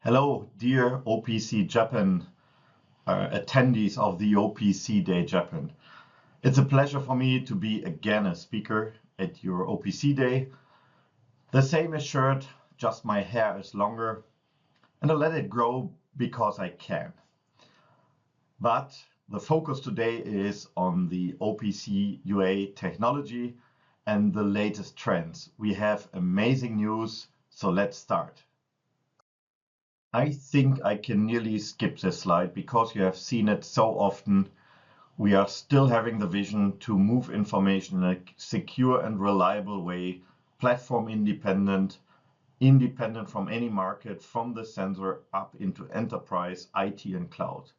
Hello, dear OPC Japan attendees of the OPC Day Japan. It's a pleasure for me to be again a speaker at your OPC Day. The same is shirt, just my hair is longer, and I let it grow because I can. But the focus today is on the OPC UA technology and the latest trends. We have amazing news, so let's start. I think I can nearly skip this slide because you have seen it so often. We are still having the vision to move information in a secure and reliable way, platform independent from any market, from the sensor up into enterprise, IT and cloud.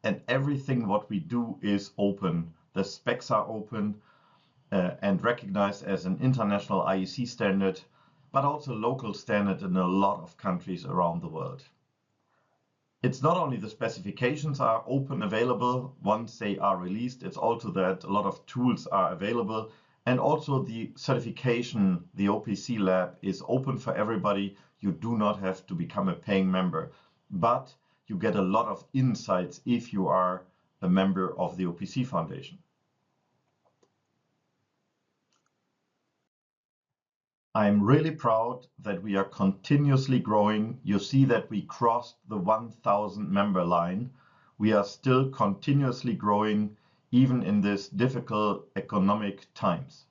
And everything what we do is open. The specs are open and recognized as an international IEC standard, but also local standard in a lot of countries around the world. It's not only the specifications are open available once they are released, it's also that a lot of tools are available, and also the certification, the OPC lab, is open for everybody. You do not have to become a paying member, but you get a lot of insights if you are a member of the OPC Foundation. I'm really proud that we are continuously growing. You see that we crossed the 1,000 member line. We are still continuously growing even in this difficult economic times.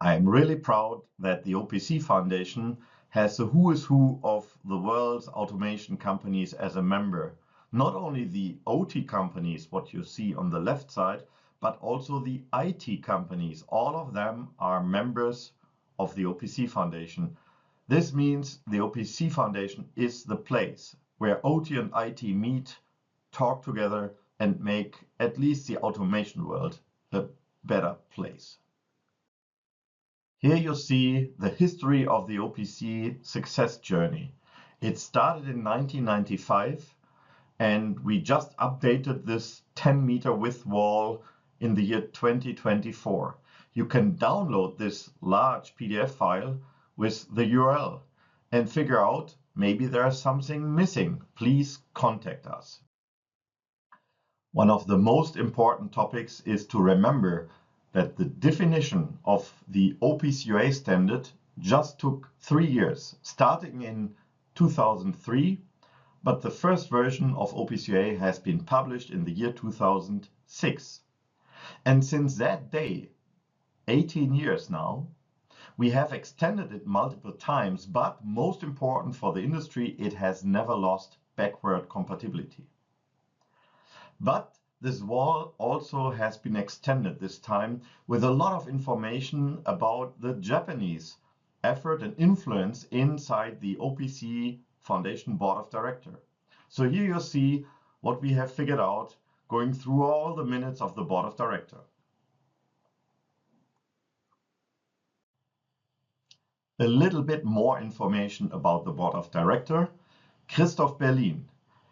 I'm really proud that the OPC Foundation has the who is who of the world's automation companies as a member. Not only the OT companies, what you see on the left side, but also the IT companies. All of them are members of the OPC Foundation. This means the OPC Foundation is the place where OT and IT meet, talk together, and make at least the automation world a better place. Here you see the history of the OPC success journey. It started in 1995, and we just updated this 10-meter width wall in the year 2024. You can download this large PDF file with the URL and figure out maybe there's something missing. Please contact us. One of the most important topics is to remember that the definition of the OPC UA standard just took 3 years, starting in 2003, but the first version of OPC UA has been published in the year 2006. And since that day, 18 years now, we have extended it multiple times, but most important for the industry, it has never lost backward compatibility. But this wall also has been extended this time with a lot of information about the Japanese effort and influence inside the OPC Foundation Board of Directors. So here you see what we have figured out going through all the minutes of the Board of Directors. A little bit more information about the Board of Directors. Christoph Berlin.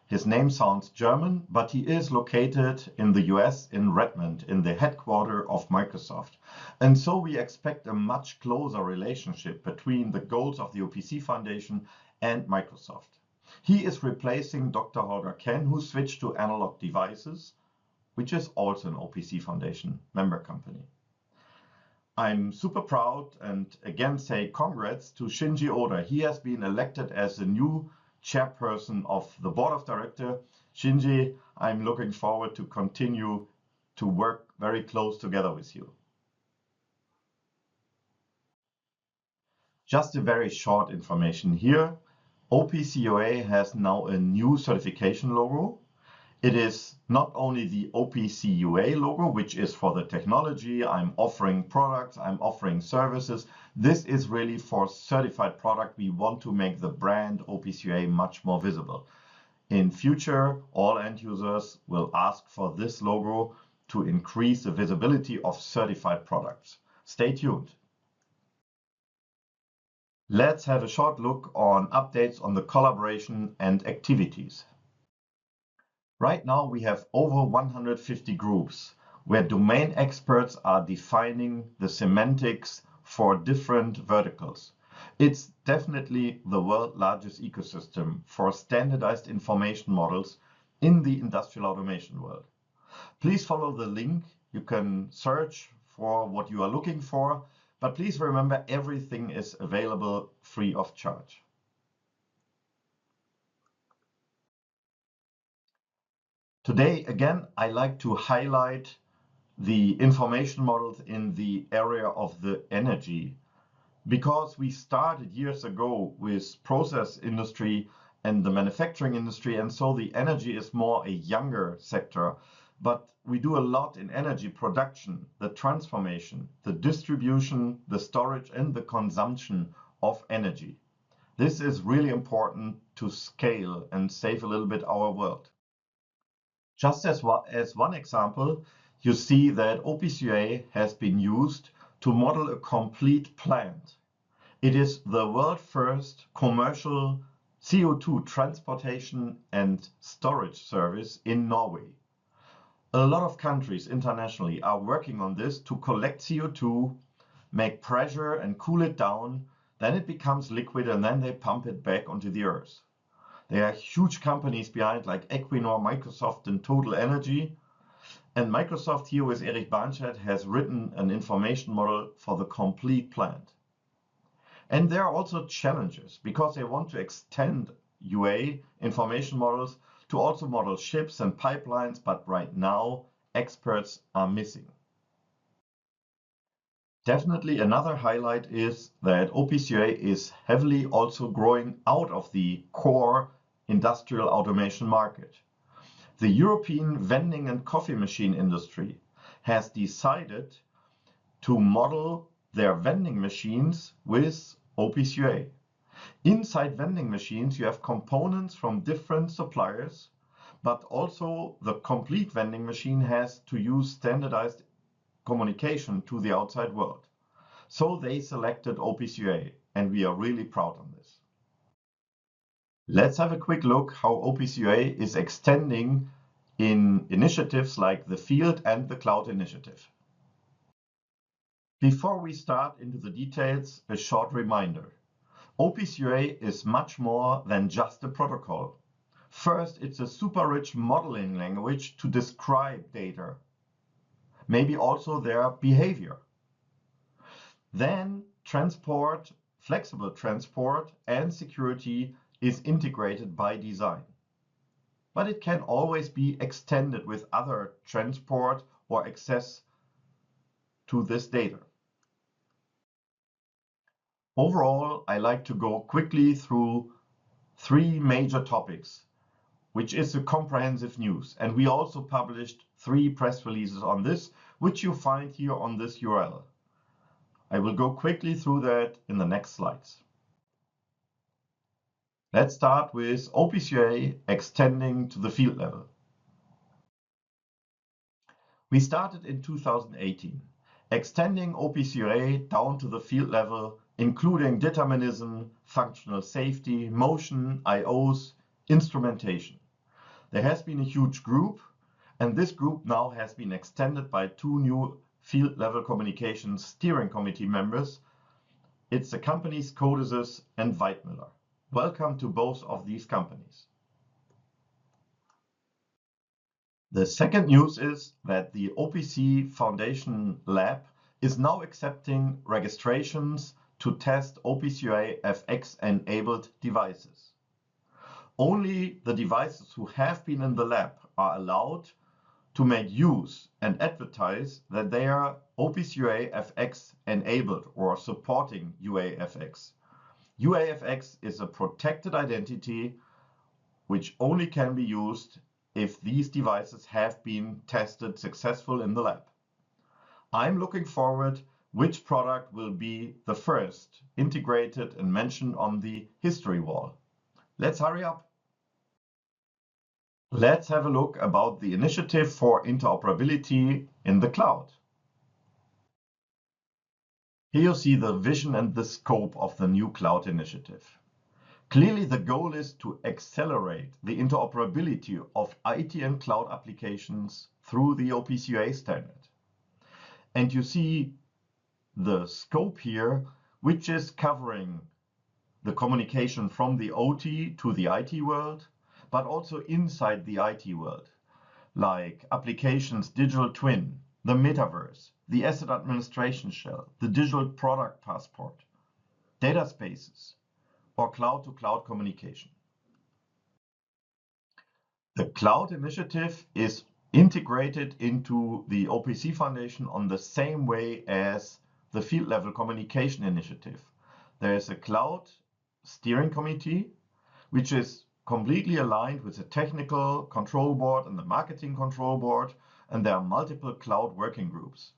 His name sounds German, but he is located in the US in Redmond, in the headquarters of Microsoft. And so we expect a much closer relationship between the goals of the OPC Foundation and Microsoft. He is replacing Dr. Holger Ken, who switched to Analog Devices, which is also an OPC Foundation member company. I'm super proud and again say congrats to Shinji Oda. He has been elected as the new chairperson of the Board of Directors. Shinji, I'm looking forward to continue to work very close together with you. Just a very short information here. OPC UA has now a new certification logo. It is not only the OPC UA logo, which is for the technology. I'm offering products, I'm offering services. This is really for certified product. We want to make the brand OPC UA much more visible. In future, all end users will ask for this logo to increase the visibility of certified products. Stay tuned. Let's have a short look on updates on the collaboration and activities. Right now we have over 150 groups where domain experts are defining the semantics for different verticals. It's definitely the world's largest ecosystem for standardized information models in the industrial automation world. Please follow the link. You can search for what you are looking for, but please remember everything is available free of charge. Today, again, I like to highlight the information models in the area of the energy, because we started years ago with process industry and the manufacturing industry, and so the energy is more a younger sector. But we do a lot in energy production, the transformation, the distribution, the storage, and the consumption of energy. This is really important to scale and save a little bit our world. Just as one example, you see that OPC UA has been used to model a complete plant. It is the world's first commercial CO2 transportation and storage service in Norway. A lot of countries internationally are working on this to collect CO2, make pressure and cool it down, then it becomes liquid and then they pump it back onto the earth. There are huge companies behind like Equinor, Microsoft and Total Energy. And Microsoft here with Erich Barnstedt has written an information model for the complete plant. And there are also challenges because they want to extend UA information models to also model ships and pipelines, but right now experts are missing. Definitely another highlight is that OPC UA is heavily also growing out of the core industrial automation market. The European vending and coffee machine industry has decided to model their vending machines with OPC UA. Inside vending machines, you have components from different suppliers, but also the complete vending machine has to use standardized communication to the outside world. So they selected OPC UA, and we are really proud on this. Let's have a quick look how OPC UA is extending in initiatives like the Field and the Cloud Initiative. Before we start into the details, a short reminder. OPC UA is much more than just a protocol. First, it's a super rich modeling language to describe data, maybe also their behavior. Then transport, flexible transport and security is integrated by design. But it can always be extended with other transport or access to this data. Overall, I like to go quickly through three major topics, which is a comprehensive news. And we also published 3 press releases on this, which you find here on this URL. I will go quickly through that in the next slides. Let's start with OPC UA extending to the field level. We started in 2018, extending OPC UA down to the field level, including determinism, functional safety, motion, IOs, instrumentation. There has been a huge group, and this group now has been extended by 2 new field level communications steering committee members. It's the companies Codesys and Weidmüller. Welcome to both of these companies. The second news is that the OPC Foundation lab is now accepting registrations to test OPC UA FX enabled devices. Only the devices who have been in the lab are allowed to make use and advertise that they are OPC UA FX enabled or supporting UAFX. UAFX is a protected identity which only can be used if these devices have been tested successful in the lab. I'm looking forward which product will be the first integrated and mentioned on the history wall. Let's hurry up. Let's have a look about the initiative for interoperability in the cloud. Here you see the vision and the scope of the new cloud initiative. Clearly, the goal is to accelerate the interoperability of IT and cloud applications through the OPC UA standard. And you see the scope here, which is covering the communication from the OT to the IT world, but also inside the IT world, like applications, digital twin, the metaverse, the asset administration shell, the digital product passport, data spaces, or cloud-to-cloud communication. The cloud initiative is integrated into the OPC Foundation on the same way as the field level communication initiative. There is a cloud steering committee, which is completely aligned with the technical control board and the marketing control board, and there are multiple cloud working groups.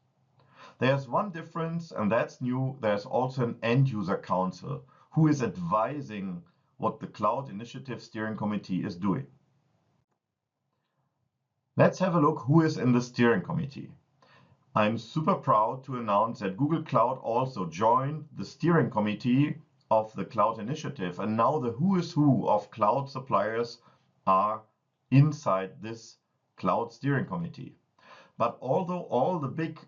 There's one difference, and that's new. There's also an end user council who is advising what the cloud initiative steering committee is doing. Let's have a look who is in the steering committee. I'm super proud to announce that Google Cloud also joined the steering committee of the cloud initiative, and now the who is who of cloud suppliers are inside this cloud steering committee. But although all the big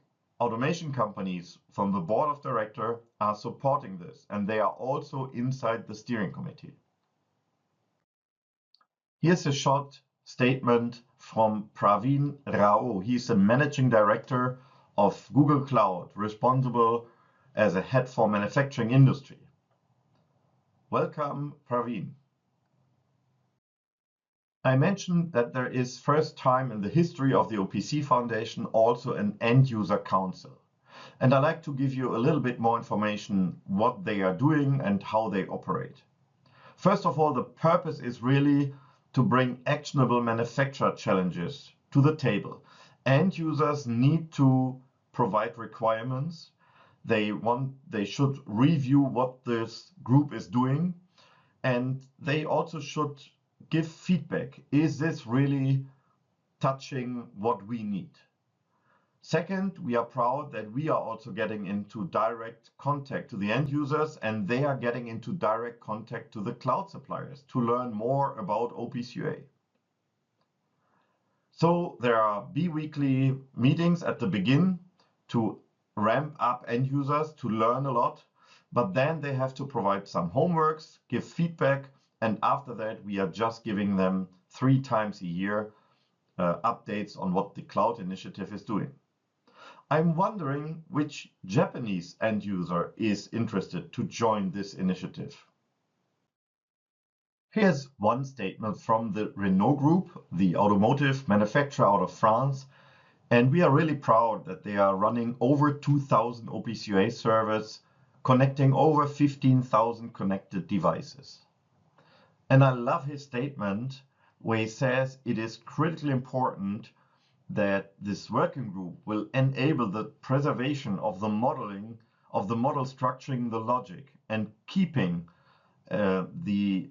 automation companies from the board of directors are supporting this, and they are also inside the steering committee. Here's a short statement from Praveen Rao. He's the managing director of Google Cloud, responsible as a head for manufacturing industry. Welcome, Praveen. I mentioned that there is first time in the history of the OPC Foundation also an end user council. And I'd like to give you a little bit more information what they are doing and how they operate. First of all, the purpose is really to bring actionable manufacturer challenges to the table. End users need to provide requirements. They should review what this group is doing, and they also should give feedback. Is this really touching what we need? Second, we are proud that we are also getting into direct contact to the end users, and they are getting into direct contact to the cloud suppliers to learn more about OPC UA. So there are bi-weekly meetings at the beginning to ramp up end users to learn a lot, but then they have to provide some homeworks, give feedback, and after that we are just giving them 3 times a year updates on what the cloud initiative is doing. I'm wondering which Japanese end user is interested to join this initiative. Here's one statement from the Renault Group, the automotive manufacturer out of France. And we are really proud that they are running over 2,000 OPC UA servers, connecting over 15,000 connected devices. And I love his statement where he says it is critically important that this working group will enable the preservation of the modeling, of the model structuring the logic, and keeping the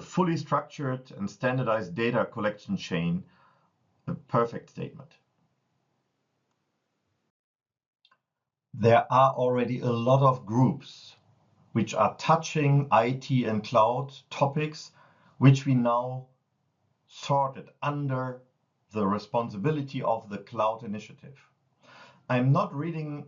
fully structured and standardized data collection chain. A perfect statement. There are already a lot of groups which are touching IT and cloud topics, which we now sorted under the responsibility of the cloud initiative. I'm not reading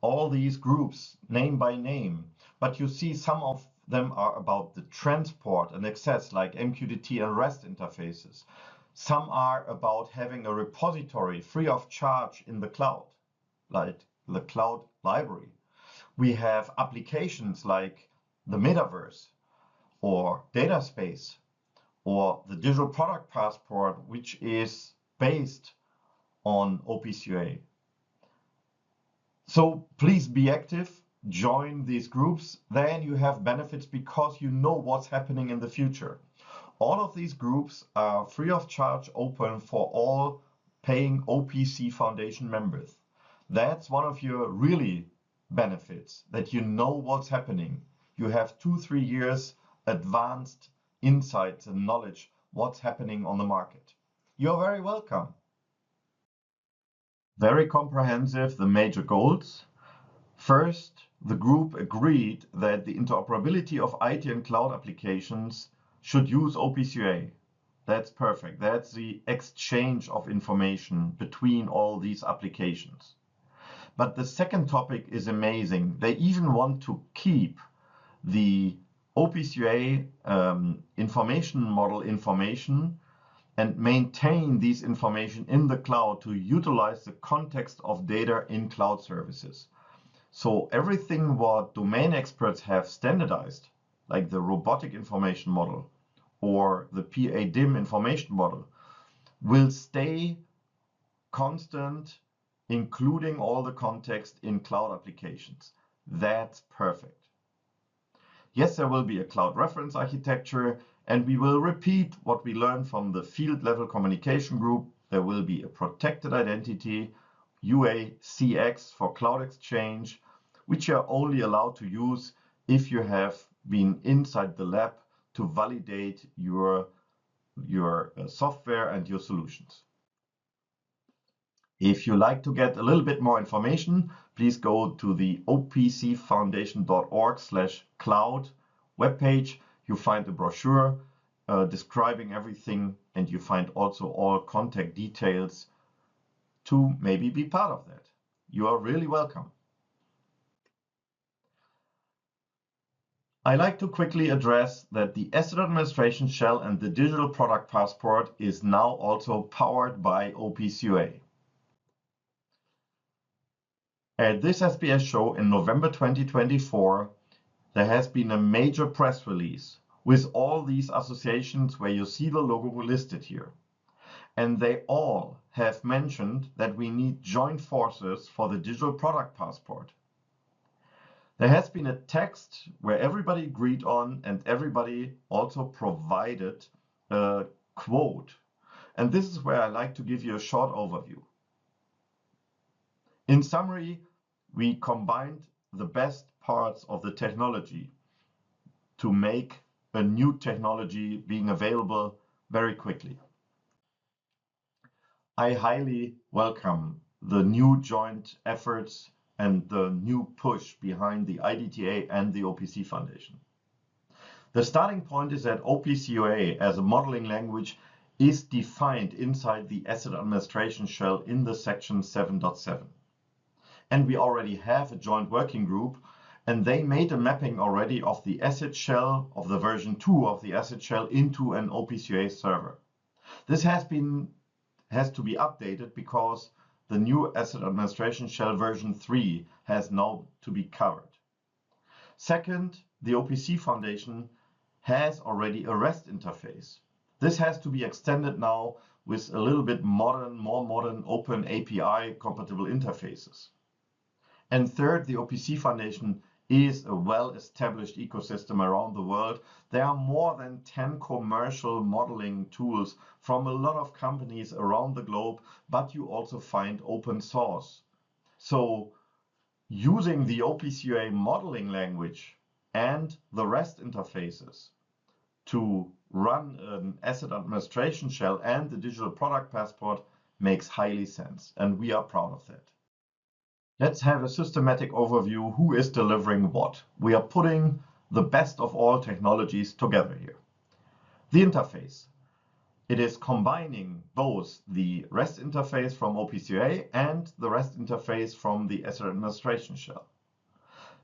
all these groups name by name, but you see some of them are about the transport and access, like MQTT and REST interfaces. Some are about having a repository free of charge in the cloud, like the cloud library. We have applications like the metaverse or data space or the digital product passport, which is based on OPC UA. So please be active, join these groups, then you have benefits because you know what's happening in the future. All of these groups are free of charge, open for all paying OPC Foundation members. That's one of your really benefits, that you know what's happening. You have 2-3 years advanced insights and knowledge what's happening on the market. You're very welcome. Very comprehensive, the major goals. First, the group agreed that the interoperability of IT and cloud applications should use OPC UA. That's perfect. That's the exchange of information between all these applications. But the second topic is amazing. They even want to keep the OPC UA information model information and maintain these information in the cloud to utilize the context of data in cloud services. So everything what domain experts have standardized, like the robotic information model or the PADIM information model, will stay constant, including all the context in cloud applications. That's perfect. Yes, there will be a cloud reference architecture, and we will repeat what we learned from the field level communication group. There will be a protected identity, UACX for cloud exchange, which you are only allowed to use if you have been inside the lab to validate your software and your solutions. If you like to get a little bit more information, please go to the opcfoundation.org/cloud webpage. You find the brochure describing everything, and you find also all contact details to maybe be part of that. You are really welcome. I like to quickly address that the Asset Administration Shell and the Digital Product Passport is now also powered by OPC UA. At this SBS show in November 2024, there has been a major press release with all these associations where you see the logo listed here. And they all have mentioned that we need joint forces for the Digital Product Passport. There has been a text where everybody agreed on, and everybody also provided a quote. And this is where I like to give you a short overview. In summary, we combined the best parts of the technology to make a new technology being available very quickly. I highly welcome the new joint efforts and the new push behind the IDTA and the OPC Foundation. The starting point is that OPC UA as a modeling language is defined inside the Asset Administration Shell in the section 7.7. And we already have a joint working group, and they made a mapping already of the asset shell, of the version 2 of the asset shell into an OPC UA server. This has to be updated because the new Asset Administration Shell version 3 has now to be covered. Second, the OPC Foundation has already a REST interface. This has to be extended now with a little bit more modern open API compatible interfaces. And third, the OPC Foundation is a well-established ecosystem around the world. There are more than 10 commercial modeling tools from a lot of companies around the globe, but you also find open source. So using the OPC UA modeling language and the REST interfaces to run an asset administration shell and the digital product passport makes highly sense, and we are proud of that. Let's have a systematic overview who is delivering what. We are putting the best of all technologies together here. The interface. It is combining both the REST interface from OPC UA and the REST interface from the Asset Administration Shell.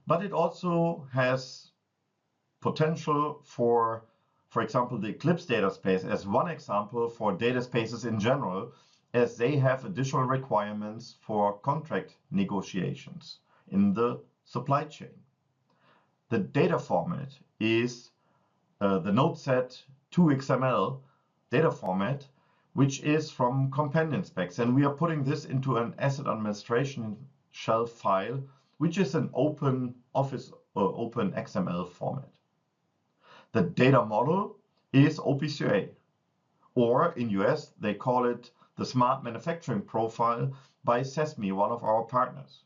But it also has potential for example, the Eclipse data space as one example for data spaces in general, as they have additional requirements for contract negotiations in the supply chain. The data format is the node set 2XML data format, which is from companion specs. And we are putting this into an asset administration shell file, which is an open XML format. The data model is OPC UA, or in US, they call it the Smart Manufacturing Profile by SESMI, one of our partners.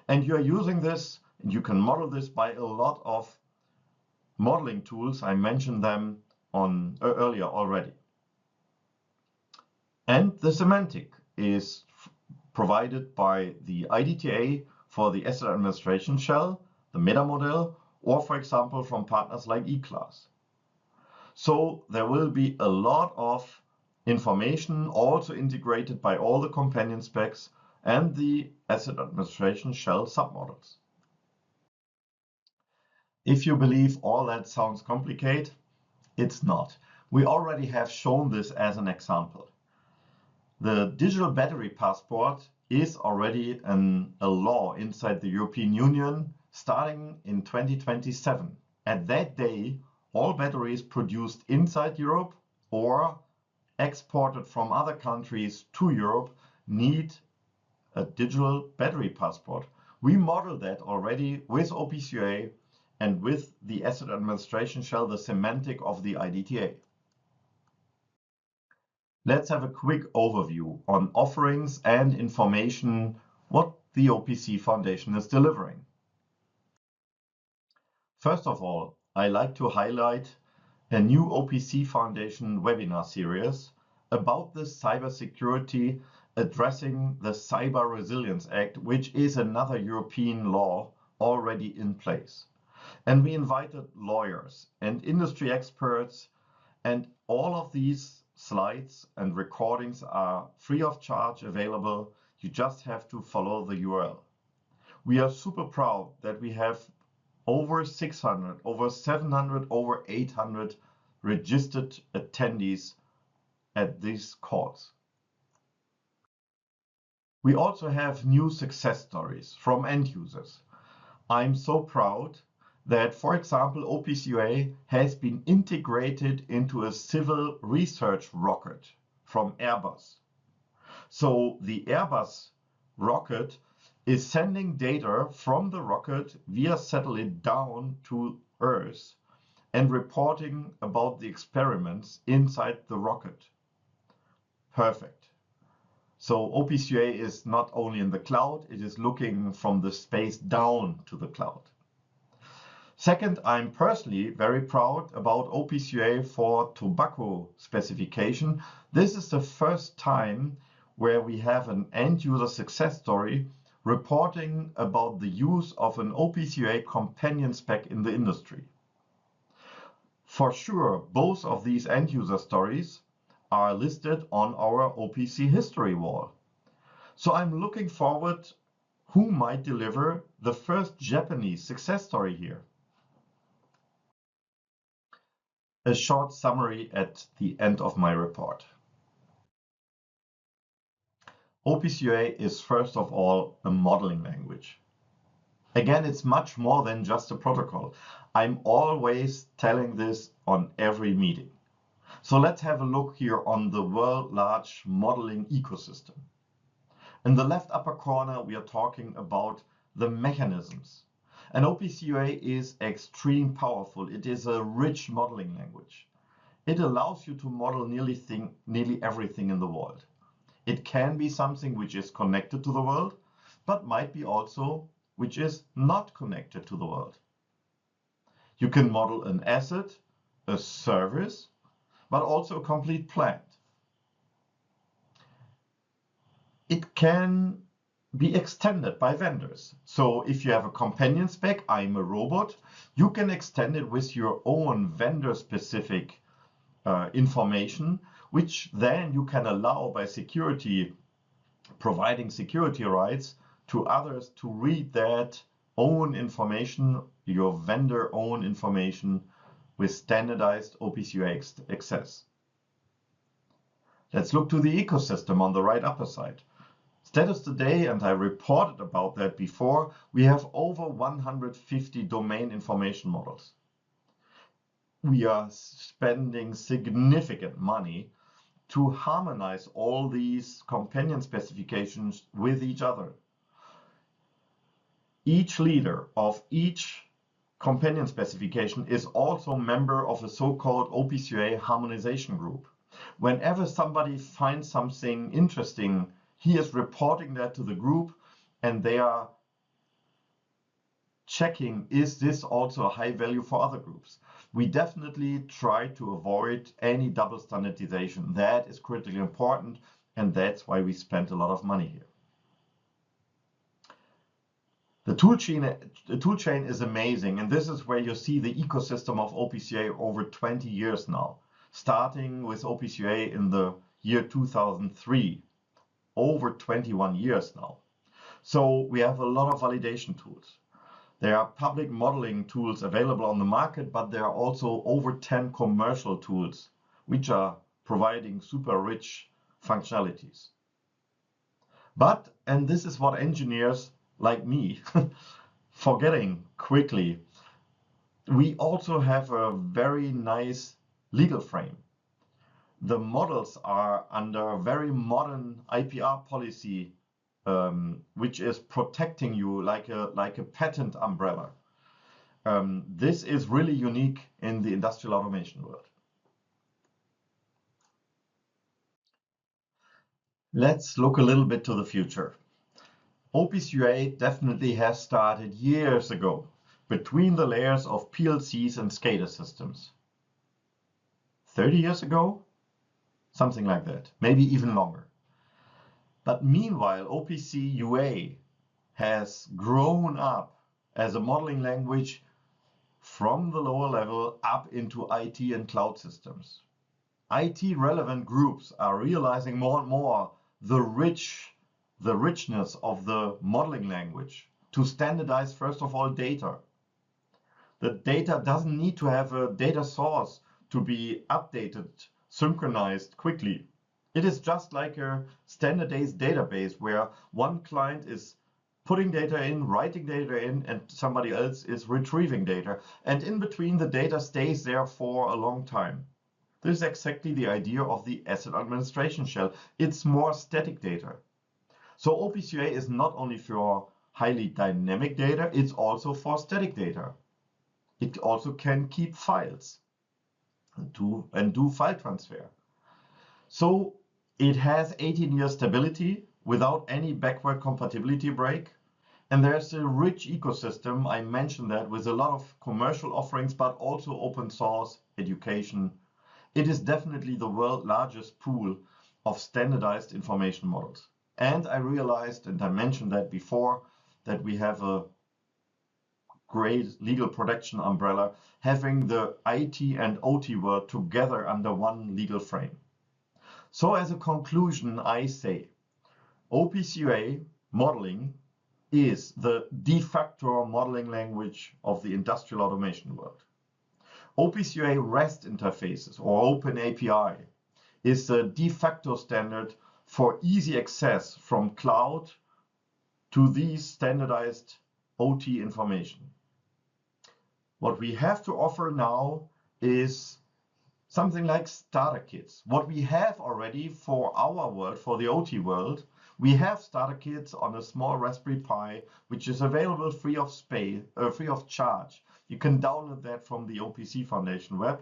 And you are using this, and you can model this by a lot of modeling tools. I mentioned them earlier already. And the semantic is provided by the IDTA for the Asset Administration Shell, the meta model, or for example, from partners like eClass. So there will be a lot of information also integrated by all the companion specs and the Asset Administration Shell submodels. If you believe all that sounds complicated, it's not. We already have shown this as an example. The digital battery passport is already a law inside the European Union starting in 2027. At that day, all batteries produced inside Europe or exported from other countries to Europe need a digital battery passport. We model that already with OPC UA and with the asset administration shell, the semantic of the IDTA. Let's have a quick overview on offerings and information what the OPC Foundation is delivering. First of all, I like to highlight a new OPC Foundation webinar series about the cybersecurity addressing the Cyber Resilience Act, which is another European law already in place. And we invited lawyers and industry experts, and all of these slides and recordings are free of charge available. You just have to follow the URL. We are super proud that we have over 600, over 700, over 800 registered attendees at these calls. We also have new success stories from end users. I'm so proud that, for example, OPC UA has been integrated into a civil research rocket from Airbus. So the Airbus rocket is sending data from the rocket via satellite down to Earth and reporting about the experiments inside the rocket. Perfect. So OPC UA is not only in the cloud, it is looking from the space down to the cloud. Second, I'm personally very proud about OPC UA for tobacco specification. This is the first time where we have an end user success story reporting about the use of an OPC UA companion spec in the industry. For sure, both of these end user stories are listed on our OPC history wall. So I'm looking forward who might deliver the first Japanese success story here. A short summary at the end of my report. OPC UA is first of all a modeling language. Again, it's much more than just a protocol. I'm always telling this on every meeting. So let's have a look here on the world-large modeling ecosystem. In the left upper corner, we are talking about the mechanisms. And OPC UA is extremely powerful. It is a rich modeling language. It allows you to model nearly everything in the world. It can be something which is connected to the world, but might be also which is not connected to the world. You can model an asset, a service, but also a complete plant. It can be extended by vendors. So if you have a companion spec, I'm a robot, you can extend it with your own vendor-specific information, which then you can allow by providing security rights to others to read that own information, your vendor own information, with standardized OPC UA access. Let's look to the ecosystem on the right upper side. Status today, and I reported about that before, we have over 150 domain information models. We are spending significant money to harmonize all these companion specifications with each other. Each leader of each companion specification is also a member of a so-called OPC UA harmonization group. Whenever somebody finds something interesting, he is reporting that to the group, and they are checking, is this also a high value for other groups? We definitely try to avoid any double standardization. That is critically important, and that's why we spent a lot of money here. The toolchain is amazing, and this is where you see the ecosystem of OPC UA over 20 years now, starting with OPC UA in the year 2003. Over 21 years now. So we have a lot of validation tools. There are public modeling tools available on the market, but there are also over 10 commercial tools which are providing super rich functionalities. But, and this is what engineers like me forgetting quickly, we also have a very nice legal frame. The models are under a very modern IPR policy, which is protecting you like a patent umbrella. This is really unique in the industrial automation world. Let's look a little bit to the future. OPC UA definitely has started years ago between the layers of PLCs and SCADA systems. 30 years ago? Something like that, maybe even longer. But meanwhile, OPC UA has grown up as a modeling language from the lower level up into IT and cloud systems. IT relevant groups are realizing more and more the richness of the modeling language to standardize, first of all, data. The data doesn't need to have a data source to be updated, synchronized quickly. It is just like a standardized database where one client is putting data in, writing data in, and somebody else is retrieving data. And in between, the data stays there for a long time. This is exactly the idea of the asset administration shell. It's more static data. So OPC UA is not only for highly dynamic data, it's also for static data. It also can keep files and do file transfer. So it has 18-year stability without any backward compatibility break. And there's a rich ecosystem, I mentioned that, with a lot of commercial offerings, but also open source, education. It is definitely the world's largest pool of standardized information models. And I realized, and I mentioned that before, that we have a great legal protection umbrella, having the IT and OT world together under one legal frame. So as a conclusion, I say, OPC UA modeling is the de facto modeling language of the industrial automation world. OPC UA REST interfaces, or Open API, is the de facto standard for easy access from cloud to these standardized OT information. What we have to offer now is something like starter kits. What we have already for our world, for the OT world, we have starter kits on a small Raspberry Pi, which is available free of charge. You can download that from the OPC Foundation web.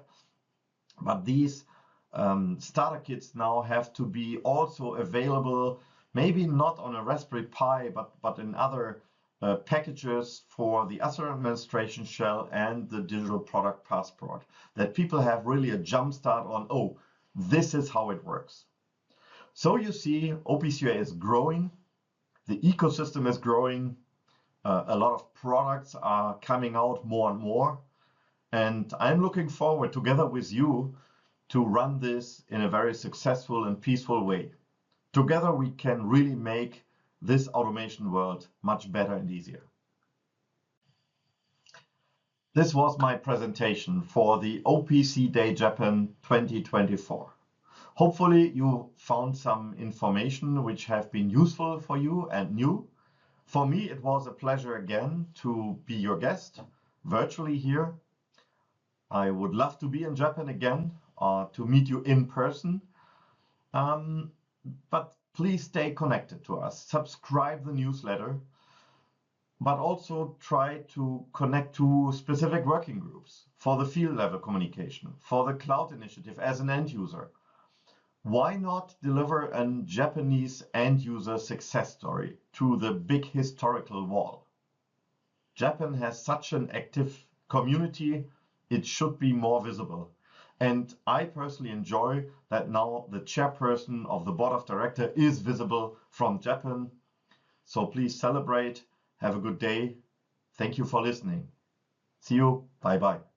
But these starter kits now have to be also available, maybe not on a Raspberry Pi, but in other packages for the asset administration shell and the digital product passport, that people have really a jump start on, oh, this is how it works. So you see, OPC UA is growing, the ecosystem is growing, a lot of products are coming out more and more, and I'm looking forward together with you to run this in a very successful and peaceful way. Together we can really make this automation world much better and easier. This was my presentation for the OPC Day Japan 2024. Hopefully you found some information which have been useful for you and new. For me, it was a pleasure again to be your guest virtually here. I would love to be in Japan again, to meet you in person. But please stay connected to us, subscribe the newsletter, but also try to connect to specific working groups for the field level communication, for the cloud initiative as an end user. Why not deliver a Japanese end user success story to the big historical wall? Japan has such an active community, it should be more visible. And I personally enjoy that now the chairperson of the board of directors is visible from Japan. So please celebrate. Have a good day. Thank you for listening. See you. Bye-bye.